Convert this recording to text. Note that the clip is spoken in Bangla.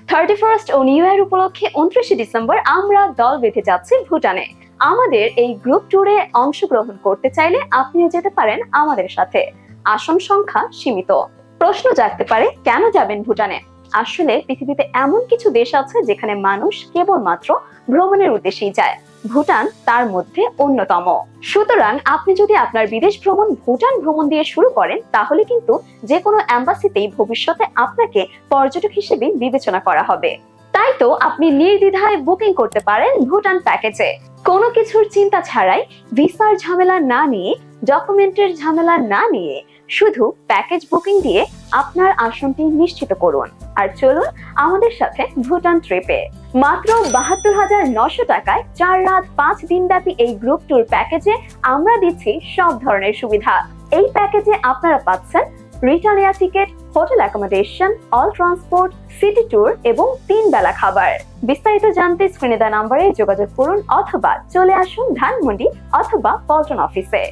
31st ও নিউ ইয়ার উপলক্ষে 29 ডিসেম্বর আমরা দল বেঁধে যাচ্ছি ভুটানে। আমাদের এই গ্রুপ ট্যুরে অংশগ্রহণ করতে চাইলে আপনিও যেতে পারেন আমাদের সাথে। আসন সংখ্যা সীমিত। প্রশ্ন জাগতে পারে, কেন যাবেন ভুটানে? আসলে পৃথিবীতে এমন কিছু দেশ আছে যেখানে মানুষ কেবলমাত্র ভ্রমণের উদ্দেশ্যেই যায়। ভুটান তার মধ্যে অন্যতম। সুতরাং আপনি যদি আপনার বিদেশ ভ্রমণ ভুটান ভ্রমণ দিয়ে শুরু করেন, তাহলে কিন্তু যে কোনো এম্বাসিতেই ভবিষ্যতে আপনাকে পর্যটক হিসেবে বিবেচনা করা হবে। তাই তো আপনি নির্দ্বিধায় বুকিং করতে পারেন ভুটান প্যাকেজে। কোনো কিছুর চিন্তা ছাড়াই, ভিসার ঝামেলা না নিয়ে, ডকুমেন্টের ঝামেলা না নিয়ে, শুধু প্যাকেজ বুকিং দিয়ে আপনার আসনটি নিশ্চিত করুন। আর চলুন আমাদের সাথে ভুটান ট্রিপে। মাত্র ৭২,৯০০ টাকায় ৪ রাত ৫ দিন ব্যাপী এই গ্রুপ ট্যুর প্যাকেজে আমরা দিচ্ছি সব ধরনের সুবিধা। এই প্যাকেজে আপনারা পাচ্ছেন return air ticket, hotel accommodation, all transport, city tour এবং ৩ বেলা খাবার। বিস্তারিত জানতে স্ক্রিনে দেওয়া নম্বরে যোগাযোগ করুন অথবা চলে আসুন ধানমন্ডি অথবা পল্টন অফিসে।